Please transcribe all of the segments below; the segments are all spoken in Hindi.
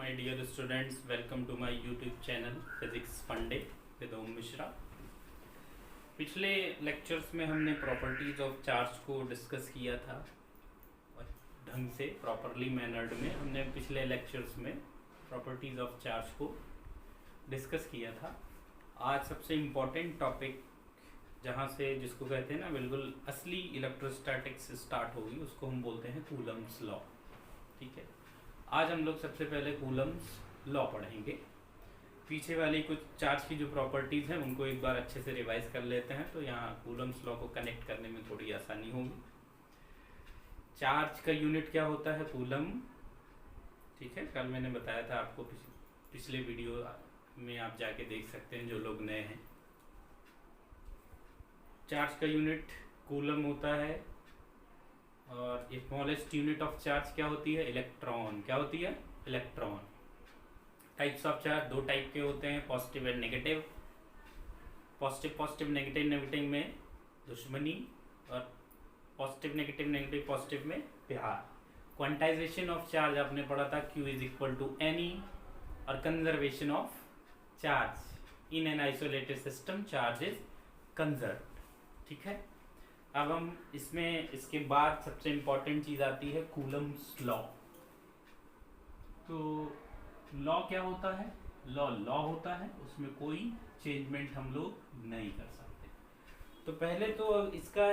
my dear students, welcome to my YouTube channel Physics Fun Day with ओम मिश्रा। पिछले लेक्चर्स में हमने प्रॉपर्टीज ऑफ चार्ज को डिस्कस किया था और ढंग से प्रॉपरली मैनर्ड में हमने पिछले लेक्चर्स में प्रॉपर्टीज ऑफ चार्ज को डिस्कस किया था। आज सबसे इम्पोर्टेंट टॉपिक जहाँ से जिसको कहते हैं ना बिल्कुल असली इलेक्ट्रोस्टैटिक्स स्टार्ट होगी उसको हम बोलते हैं कूलम्स लॉ। ठीक है, आज हम लोग सबसे पहले कूलम्स लॉ पढ़ेंगे। पीछे वाली कुछ चार्ज की जो प्रॉपर्टीज़ हैं उनको एक बार अच्छे से रिवाइज कर लेते हैं तो यहाँ कूलम्स लॉ को कनेक्ट करने में थोड़ी आसानी होगी। चार्ज का यूनिट क्या होता है? कूलम। ठीक है, कल मैंने बताया था आपको, पिछले वीडियो में आप जाके देख सकते हैं जो लोग नए हैं। चार्ज का यूनिट कूलम होता है और स्मॉलेस्ट यूनिट ऑफ चार्ज क्या होती है? इलेक्ट्रॉन। क्या होती है? इलेक्ट्रॉन। टाइप्स ऑफ चार्ज दो टाइप के होते हैं, positive and negative. Positive negative negative में दुश्मनी और पॉजिटिव नेगेटिव पॉजिटिव में प्यार। क्वांटाइजेशन ऑफ चार्ज आपने पढ़ा था, Q is equal to NE। और conservation of charge in an isolated system, charge is conserved. ठीक है, अब हम इसमें इसके बाद सबसे इंपॉर्टेंट चीज आती है कूलम्स लॉ। तो लॉ क्या होता है? लॉ होता है, उसमें कोई चेंजमेंट हम लोग नहीं कर सकते। तो पहले तो इसका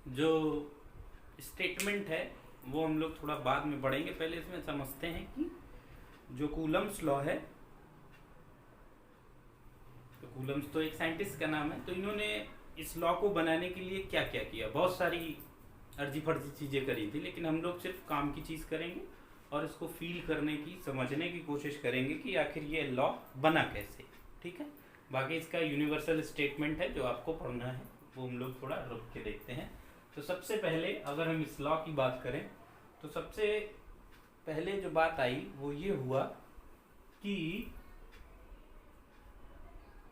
जो स्टेटमेंट है वो हम लोग थोड़ा बाद में पढ़ेंगे, पहले इसमें समझते हैं कि जो कूलम्स लॉ है, तो कूलम्स तो एक साइंटिस्ट का नाम है, तो इन्होंने इस लॉ को बनाने के लिए क्या क्या किया। बहुत सारी अर्जी फर्जी चीज़ें करी थी, लेकिन हम लोग सिर्फ काम की चीज़ करेंगे और इसको फील करने की, समझने की कोशिश करेंगे कि आखिर ये लॉ बना कैसे। ठीक है, बाकी इसका यूनिवर्सल स्टेटमेंट है जो आपको पढ़ना है, वो हम लोग थोड़ा रुक के देखते हैं। तो सबसे पहले अगर हम इस लॉ की बात करें तो सबसे पहले जो बात आई वो ये हुआ कि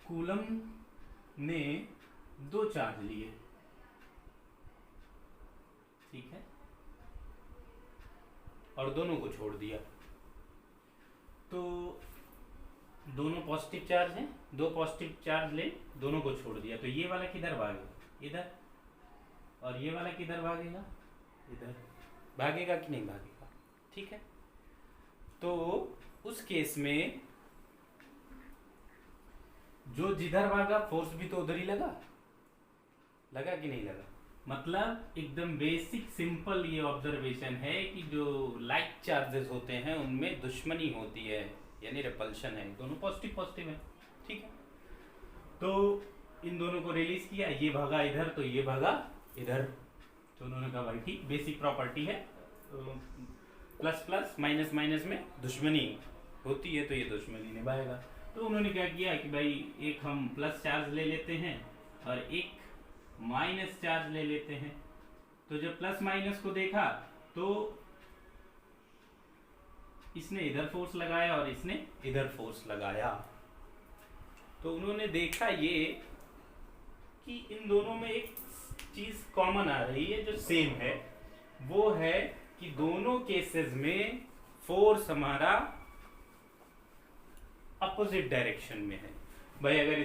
कूलम ने दो चार्ज लिए। ठीक है, और दोनों को छोड़ दिया। तो दोनों पॉजिटिव चार्ज हैं, दो पॉजिटिव चार्ज ले, दोनों को छोड़ दिया। तो ये वाला किधर भागेगा? इधर। और ये वाला किधर भागेगा? इधर। भागेगा कि नहीं भागेगा? ठीक है, तो उस केस में जो जिधर भागा फोर्स भी तो उधर ही लगा कि नहीं लगा? मतलब एकदम बेसिक सिंपल ये ऑब्जर्वेशन है कि जो लाइक चार्जेस होते हैं उनमें दुश्मनी होती है, यानी रिपल्शन है। दोनों पॉजिटिव है। ठीक है, तो इन दोनों को रिलीज किया, ये भागा इधर तो ये भागा इधर। तो उन्होंने कहा भाई ठीक, बेसिक प्रॉपर्टी है, तो प्लस प्लस माइनस माइनस में दुश्मनी होती है तो ये दुश्मनी निभाएगा। तो उन्होंने क्या किया कि भाई एक हम प्लस चार्ज ले लेते हैं और एक माइनस चार्ज ले लेते हैं। तो जब प्लस माइनस को देखा तो इसने इधर फोर्स लगाया और इसने इधर फोर्स लगाया। तो उन्होंने देखा ये कि इन दोनों में एक चीज कॉमन आ रही है जो सेम है, वो है कि दोनों केसेस में फोर्स हमारा अपोजिट डायरेक्शन में है। भाई अगर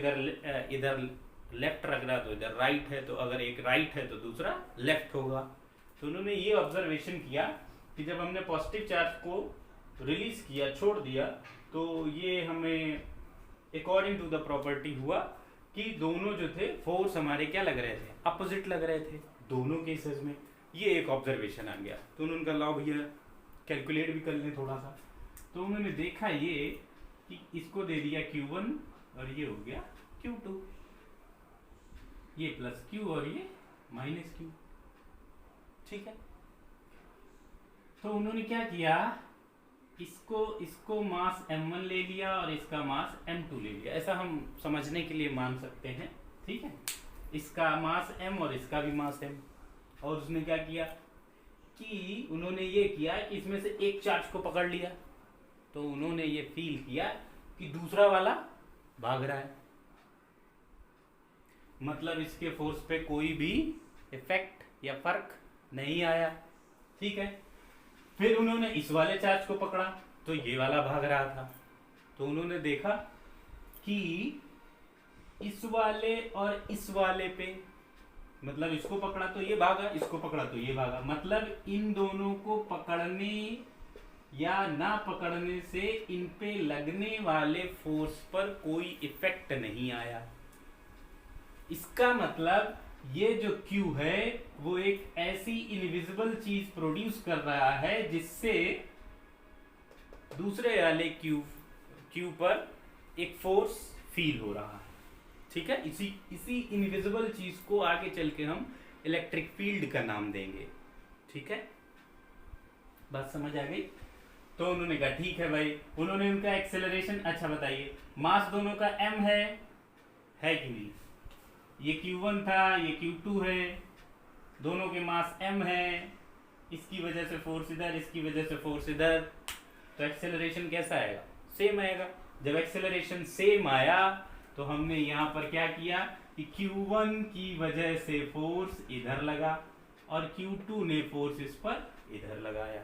इधर लेफ्ट रख रहा तो इधर राइट है, तो अगर एक राइट है तो दूसरा लेफ्ट होगा। तो उन्होंने ये ऑब्जर्वेशन किया कि जब हमने पॉजिटिव चार्ज को रिलीज किया, छोड़ दिया, तो ये हमें अकॉर्डिंग टू द प्रॉपर्टी हुआ कि दोनों जो थे फोर्स हमारे क्या लग रहे थे? अपोजिट लग रहे थे दोनों केसेस में। ये एक ऑब्जर्वेशन आ गया। तो उन्होंने कहा लाओ भैया कैलकुलेट भी कर लें थोड़ा सा। तो उन्होंने देखा ये कि इसको दे दिया Q1 और ये हो गया Q2, ये प्लस Q और ये माइनस Q। ठीक है, तो उन्होंने क्या किया, इसको मास m1 ले लिया और इसका मास m2 ले लिया। ऐसा हम समझने के लिए मान सकते हैं। ठीक है, इसका मास m और इसका भी मास m। और उसने क्या किया कि उन्होंने ये किया कि इसमें से एक चार्ज को पकड़ लिया, तो उन्होंने ये फील किया कि दूसरा वाला भाग रहा है, मतलब इसके फोर्स पे कोई भी इफेक्ट या फर्क नहीं आया। ठीक है, फिर उन्होंने इस वाले चार्ज को पकड़ा तो ये वाला भाग रहा था, तो उन्होंने देखा कि इस वाले और इस वाले पे, मतलब इसको पकड़ा तो ये भागा, इसको पकड़ा तो ये भागा, मतलब इन दोनों को पकड़ने या ना पकड़ने से इन पे लगने वाले फोर्स पर कोई इफेक्ट नहीं आया। इसका मतलब ये जो Q है वो एक ऐसी इनविजिबल चीज प्रोड्यूस कर रहा है जिससे दूसरे वाले Q पर एक फोर्स फील हो रहा है। ठीक है, इसी इनविजिबल चीज को आगे चल के हम इलेक्ट्रिक फील्ड का नाम देंगे। ठीक है, बात समझ आ गई? तो उन्होंने कहा ठीक है भाई, उन्होंने उनका एक्सेलरेशन, अच्छा बताइए मास दोनों का m है कि नहीं? ये Q1 था, ये Q2 है, दोनों के मास m है, इसकी वजह से फोर्स इधर, इसकी वजह से फोर्स इधर, तो एक्सेलरेशन कैसा आएगा? सेम आएगा। जब एक्सेलरेशन सेम आया तो हमने यहाँ पर क्या किया कि Q1 की वजह से फोर्स इधर लगा और Q2 ने फोर्स इस पर इधर लगाया।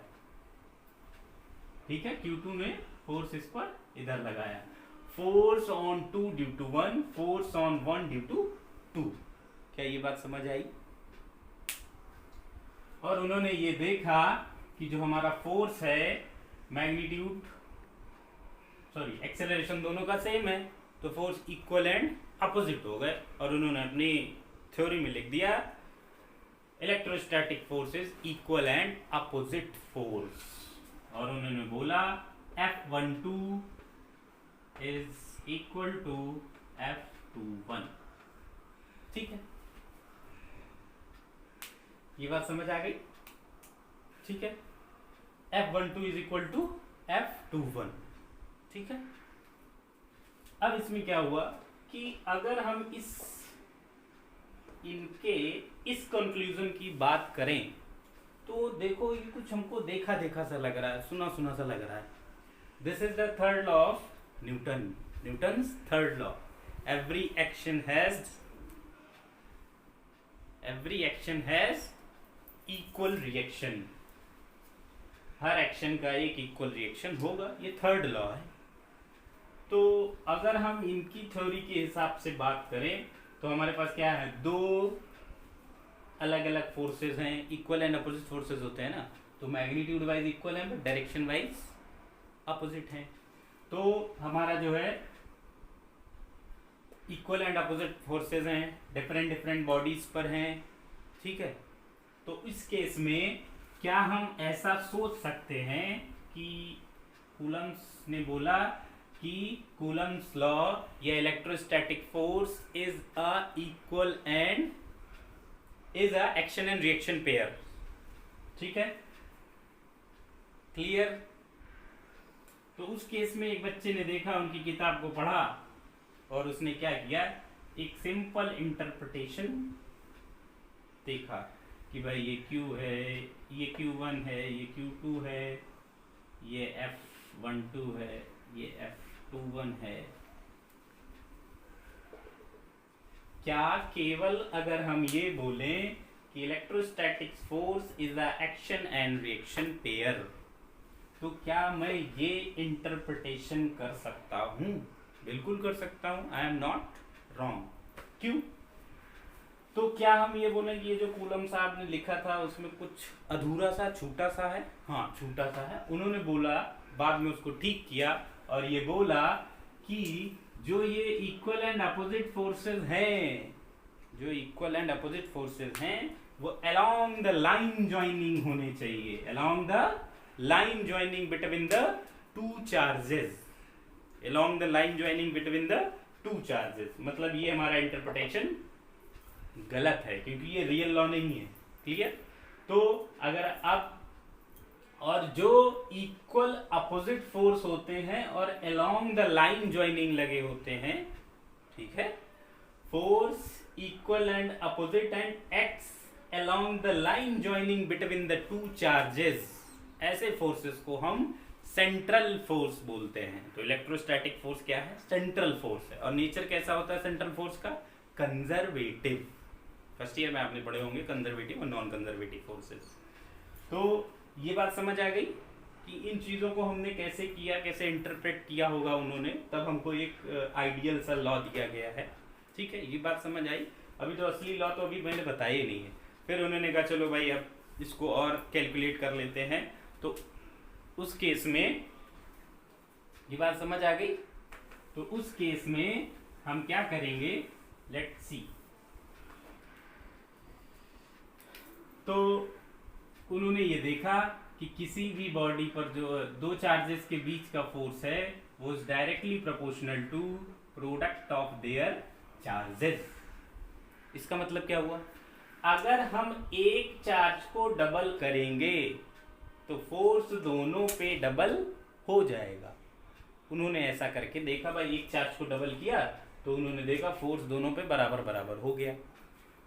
ठीक है, Q2 ने फोर्स इस पर इधर लगाया। Force on 2 due to 1, force on 1 due to 2। क्या ये बात समझ आई? और उन्होंने ये देखा कि जो हमारा फोर्स है, मैग्नीट्यूड सॉरी एक्सेलरेशन दोनों का सेम है, तो फोर्स इक्वल एंड अपोजिट हो गए। और उन्होंने अपनी थ्योरी में लिख दिया electrostatic force is equal and opposite force. और उन्होंने बोला F12 is equal to F21। ठीक है, ये बात समझ आ गई? ठीक है, F12 is equal to F21। ठीक है, अब इसमें क्या हुआ कि अगर हम इनके इस कंक्लूजन की बात करें तो देखो ये कुछ हमको देखा देखा सा लग रहा है, सुना सुना सा लग रहा है। This is the third law of Newton's third law. Every action has equal reaction. Her action का एक इक्वल रिएक्शन होगा, ये थर्ड लॉ है। तो अगर हम इनकी थ्योरी के हिसाब से बात करें तो हमारे पास क्या है, दो अलग अलग फोर्सेस हैं, इक्वल एंड अपोजिट फोर्सेस होते हैं ना, तो मैग्नीट्यूड वाइज इक्वल है बट डायरेक्शन वाइज अपोजिट है। तो हमारा जो है इक्वल एंड अपोजिट फोर्सेस हैं, डिफरेंट बॉडीज पर हैं। ठीक है, तो इस केस में क्या हम ऐसा सोच सकते हैं कि कूलम्स ने बोला कि कूलम्स लॉ या electrostatic force is a equal and is a action and reaction pair. ठीक है, क्लियर? तो उस केस में एक बच्चे ने देखा, उनकी किताब को पढ़ा और उसने क्या किया, एक सिंपल इंटरप्रिटेशन देखा कि भाई ये Q है, ये Q1 है, ये Q2 है, ये F12 है, ये F21 है। क्या केवल अगर हम ये बोलें कि electrostatic force is a action and reaction pair, तो क्या मैं ये इंटरप्रिटेशन कर सकता हूं? बिल्कुल कर सकता हूं, आई एम नॉट रॉन्ग। क्यों? तो क्या हम ये बोलें कि ये जो कूलम साहब ने लिखा था उसमें कुछ अधूरा सा, छोटा सा है? हाँ, छोटा सा है। उन्होंने बोला, बाद में उसको ठीक किया और ये बोला कि जो ये इक्वल एंड अपोजिट फोर्सेस हैं, जो इक्वल एंड अपोजिट फोर्सेस हैं, वो अलोंग द लाइन ज्वाइनिंग होने चाहिए, along the line joining between the two charges, along the line joining between the two charges. मतलब ये हमारा इंटरप्रिटेशन गलत है क्योंकि ये रियल लॉ नहीं है। क्लियर? तो अगर आप और जो इक्वल अपोजिट फोर्स होते हैं और अलोंग द लाइन ज्वाइनिंग लगे होते हैं, ठीक है, force equal and opposite and acts along the line joining between the two charges, ऐसे फोर्सेस को हम सेंट्रल फोर्स बोलते हैं। तो इलेक्ट्रोस्टैटिक फोर्स क्या है? सेंट्रल फोर्स है। और नेचर कैसा होता है सेंट्रल फोर्स का? कंजर्वेटिव। फर्स्ट ईयर में आपने पढ़े होंगे कंजर्वेटिव और नॉन कंजर्वेटिव फोर्सेस। तो ये बात समझ आ गई कि इन चीज़ों को हमने कैसे किया, कैसे इंटरप्रेट किया होगा उन्होंने, तब हमको एक आइडियल सा लॉ दिया गया है। ठीक है, ये बात समझ आई। अभी तो असली लॉ तो अभी मैंने बताया ही नहीं है। फिर उन्होंने कहा चलो भाई अब इसको और कैलकुलेट कर लेते हैं। तो उस केस में ये बात समझ आ गई। तो उस केस में हम क्या करेंगे, लेट्स सी। तो उन्होंने ये देखा कि किसी भी बॉडी पर जो दो चार्जेस के बीच का फोर्स है वो is directly proportional to product of their charges. इसका मतलब क्या हुआ, अगर हम एक चार्ज को डबल करेंगे तो फोर्स दोनों पे डबल हो जाएगा। उन्होंने ऐसा करके देखा भाई, एक चार्ज को डबल किया तो उन्होंने देखा फोर्स दोनों पे बराबर बराबर हो गया।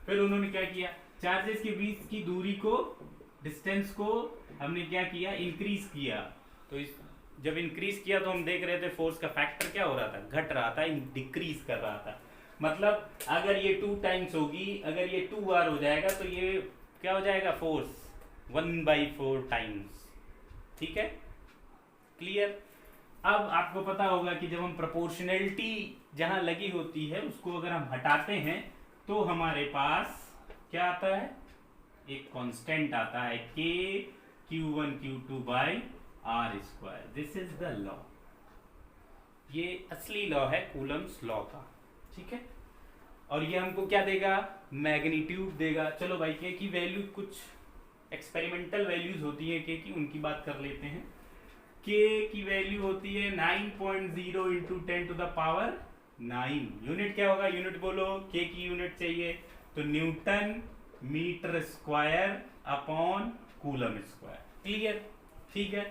फिर उन्होंने क्या किया, चार्जेस के बीच की दूरी को, डिस्टेंस को हमने क्या किया, इंक्रीज किया। तो जब इंक्रीज किया तो हम देख रहे थे फोर्स का फैक्टर क्या हो रहा था, घट रहा था, डिक्रीज कर रहा था। मतलब अगर ये 2 टाइम्स होगी, अगर ये 2r हो जाएगा तो ये क्या हो जाएगा, फोर्स 1/4 टाइम्स। ठीक है, क्लियर। अब आपको पता होगा कि जब हम प्रोपोर्शनैलिटी जहां लगी होती है उसको अगर हम हटाते हैं तो हमारे पास क्या आता है, एक कांस्टेंट आता है k q1 q2 by R square. This is the law. ये असली लॉ है कूलम्स लॉ का। ठीक है, और ये हमको क्या देगा, मैग्नीट्यूड देगा। चलो भाई k की वैल्यू, कुछ एक्सपेरिमेंटल वैल्यूज होती है k की, उनकी बात कर लेते हैं। k की वैल्यू होती है 9.0 into 10 to the power 9। Unit क्या होगा, यूनिट बोलो, k की यूनिट चाहिए तो newton metre square upon coulomb square. Clear, ठीक है।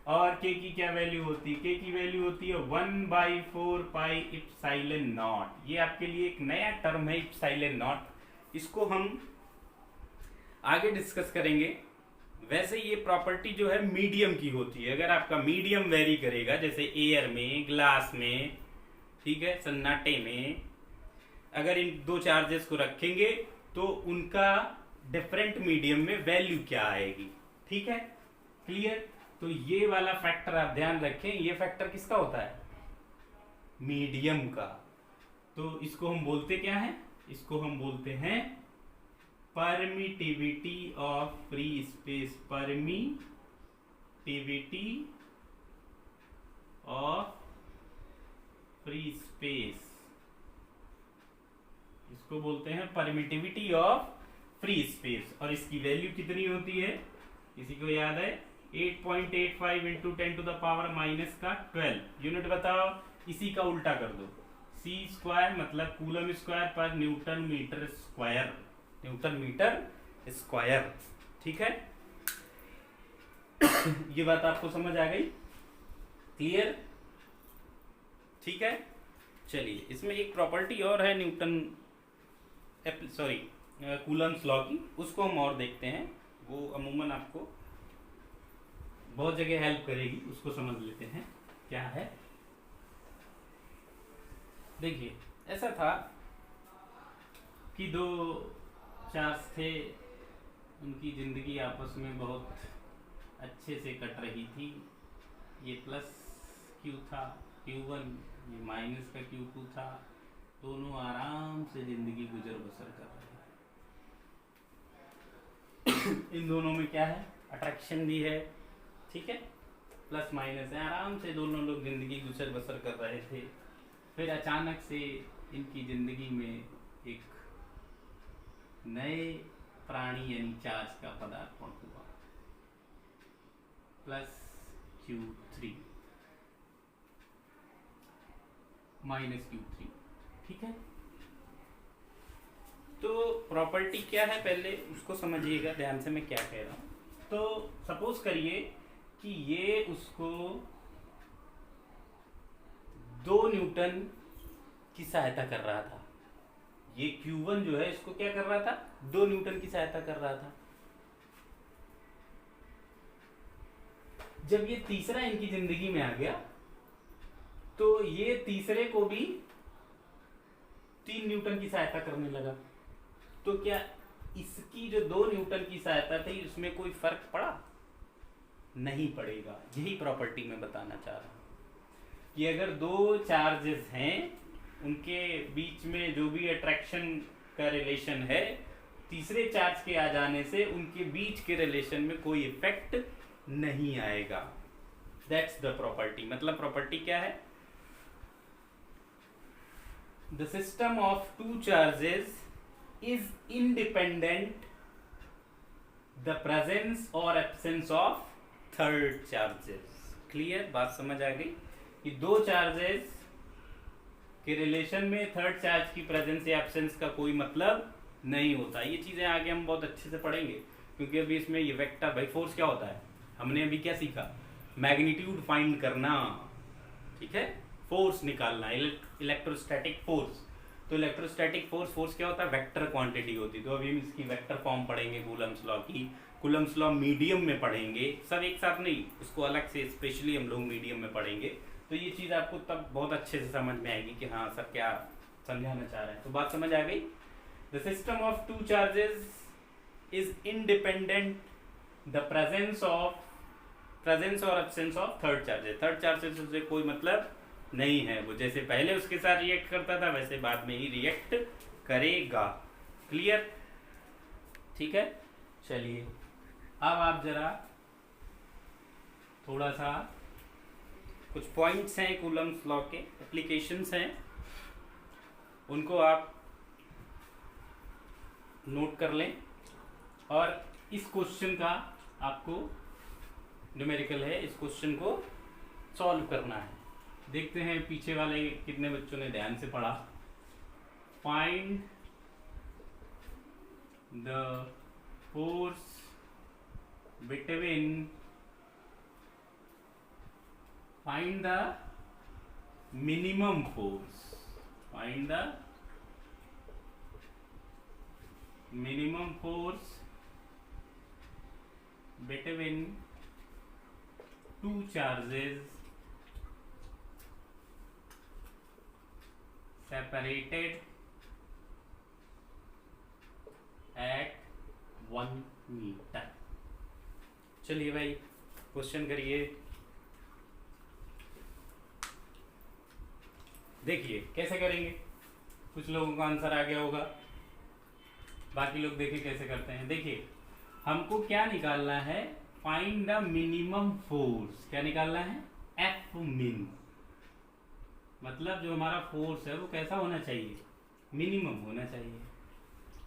और k की क्या वैल्यू होती है, k की वैल्यू होती है 1/4 पाई इप्सिलॉन नॉट। ये आपके लिए एक नया टर्म है इप्सिलॉन नॉट, इसको हम आगे डिस्कस करेंगे। वैसे ये प्रॉपर्टी जो है मीडियम की होती है। अगर आपका मीडियम वेरी करेगा, जैसे एयर में, ग्लास में, ठीक है, सन्नाटे में, अगर इन दो चार्जेस को रखेंगे तो उनका डिफरेंट मीडियम में वैल्यू क्या आएगी। ठीक है, क्लियर। तो ये वाला फैक्टर आप ध्यान रखें, ये फैक्टर किसका होता है, मीडियम का। तो इसको हम बोलते क्या है, इसको हम बोलते हैं permittivity of free space. Permittivity of free space, इसको बोलते हैं परमिटिविटी ऑफ फ्री स्पेस। और इसकी वैल्यू कितनी होती है, किसी को याद है, 8.85 into 10 to the power minus का 12। यूनिट बताओ, इसी का उल्टा कर दो, c स्क्वायर मतलब कूलम स्क्वायर पर newton metre square, newton metre square. ठीक है, ये बात आपको समझ आ गई, क्लियर। ठीक है, चलिए इसमें एक प्रॉपर्टी और है न्यूटन, सॉरी कूलम्स लॉ की, उसको हम और देखते हैं। वो अमूमन आपको बहुत जगह हेल्प करेगी, उसको समझ लेते हैं क्या है। देखिए, ऐसा था कि दो चार्ज थे, उनकी जिंदगी आपस में बहुत अच्छे से कट रही थी। ये प्लस क्यू था Q1, ये माइनस का Q2 था। दोनों आराम से जिंदगी गुजर बसर कर रहे हैं। इन दोनों में क्या है, अट्रैक्शन भी है, ठीक है, प्लस माइनस है, आराम से दोनों लोग जिंदगी गुजर बसर कर रहे थे। फिर अचानक से इनकी जिंदगी में एक नए प्राणी यानी चार्ज का पदार्पण हुआ, प्लस Q3 माइनस Q3। ठीक है, तो प्रॉपर्टी क्या है पहले उसको समझिएगा ध्यान से मैं क्या कह रहा हूं। तो सपोज करिए कि ये उसको 2 न्यूटन की सहायता कर रहा था। ये Q1 जो है इसको क्या कर रहा था, 2 न्यूटन की सहायता कर रहा था। जब ये तीसरा इनकी जिंदगी में आ गया तो ये तीसरे को भी 3 न्यूटन की सहायता करने लगा। तो क्या इसकी जो 2 न्यूटन की सहायता थी उसमें कोई फर्क पड़ा, नहीं पड़ेगा। यही प्रॉपर्टी मैं बताना चाह रहा हूँ कि अगर दो चार्जेस हैं उनके बीच में जो भी अट्रैक्शन का रिलेशन है, तीसरे चार्ज के आ जाने से उनके बीच के रिलेशन में कोई इफेक्ट नहीं आएगा। That's the property. मतलब प्रॉपर्टी क्या है? The system of two charges is independent the presence और absence of third charges. Clear? बात समझ आ गई कि दो चार्जेस के रिलेशन में थर्ड चार्ज की प्रेजेंस या एब्सेंस का कोई मतलब नहीं होता। ये चीजें आगे हम बहुत अच्छे से पढ़ेंगे, क्योंकि अभी इसमें ये वेक्टर, भाई फोर्स क्या होता है हमने अभी क्या सीखा? मैग्नीट्यूड फाइंड करना, ठीक है, फोर्स निकालना, इलेक्ट्रोस्टैटिक फोर्स। तो इलेक्ट्रोस्टैटिक फोर्स क्या होता है? वेक्टर क्वांटिटी होती है। तो अभी हम इसकी वेक्टर फॉर्म पढ़ेंगे कूलम्स लॉ की। कूलम्स लॉ मीडियम में पढ़ेंगे, सब एक साथ नहीं, उसको अलग से स्पेशली हम लोग मीडियम में पढ़ेंगे। तो ये चीज़ आपको तब बहुत अच्छे से समझ में आएगी कि हाँ सर क्या समझाना चाह रहे हैं। तो बात समझ आ गई। The system of two charges is independent the presence और absence of third charges. Third charges से कोई मतलब नहीं है। वो जैसे पहले उसके साथ रिएक्ट करता था वैसे बाद में ही रिएक्ट करेगा। क्लियर? ठीक है, चलिए अब आप जरा थोड़ा सा कुछ पॉइंट्स हैं कूलम्स लॉ के, एप्लीकेशंस हैं, उनको आप नोट कर लें। और इस क्वेश्चन का आपको न्यूमेरिकल है, इस क्वेश्चन को सॉल्व करना है। देखते हैं पीछे वाले कितने बच्चों ने ध्यान से पढ़ा। Find the force between, find the minimum force, find the minimum force between two charges separated at 1 metre. चलिए भाई क्वेश्चन करिए। देखिए कैसे करेंगे, कुछ लोगों का आंसर आ गया होगा, बाकी लोग देखिए कैसे करते हैं। देखिए हमको क्या निकालना है? Find the minimum force. क्या निकालना है? एफ मिन। मतलब जो हमारा फोर्स है वो कैसा होना चाहिए? मिनिमम होना चाहिए।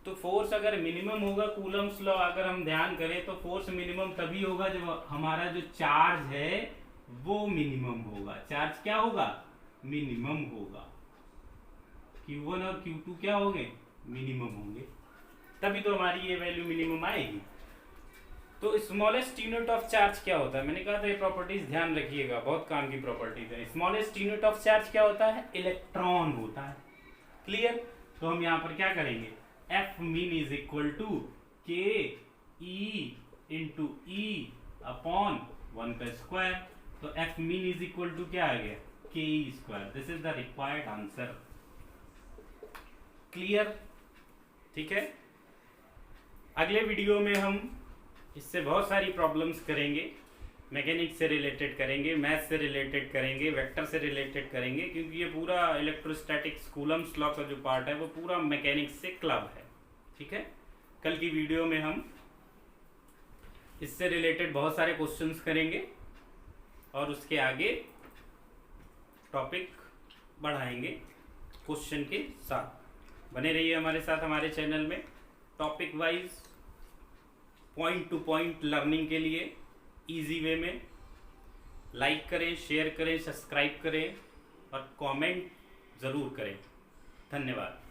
तो फोर्स अगर मिनिमम होगा, कूलम्स लॉ अगर हम ध्यान करें तो फोर्स मिनिमम तभी होगा जब हमारा जो चार्ज है वो मिनिमम होगा। चार्ज क्या होगा? मिनिमम होगा। Q1 और Q2 क्या होंगे? मिनिमम होंगे, तभी तो हमारी ये वैल्यू मिनिमम आएगी। तो स्मॉलेस्ट यूनिट ऑफ चार्ज क्या होता है? मैंने कहा था ये प्रॉपर्टीज ध्यान रखिएगा, बहुत काम की प्रॉपर्टीज है। स्मॉलेस्ट यूनिट ऑफ चार्ज क्या होता है? इलेक्ट्रॉन होता है। क्लियर? तो हम यहाँ पर क्या करेंगे? F mean is equal to K E into E upon 1 का स्क्वायर। तो F mean is equal to क्या आ गया? K E square. This is the required answer. Clear? ठीक है, अगले वीडियो में हम इससे बहुत सारी प्रॉब्लम्स करेंगे, मैकेनिक्स से रिलेटेड करेंगे, मैथ से रिलेटेड करेंगे, वेक्टर से रिलेटेड करेंगे, क्योंकि ये पूरा इलेक्ट्रोस्टैटिक्स कूलम्स लॉ का जो पार्ट है वो पूरा मैकेनिक्स से क्लब है। ठीक है, कल की वीडियो में हम इससे रिलेटेड बहुत सारे क्वेश्चंस करेंगे और उसके आगे टॉपिक बढ़ाएंगे क्वेश्चन के साथ। बने रहिए हमारे साथ हमारे चैनल में। Topic wise point two point learning के लिए इजी वे में लाइक करें, शेयर करें, सब्सक्राइब करें और कमेंट ज़रूर करें। धन्यवाद।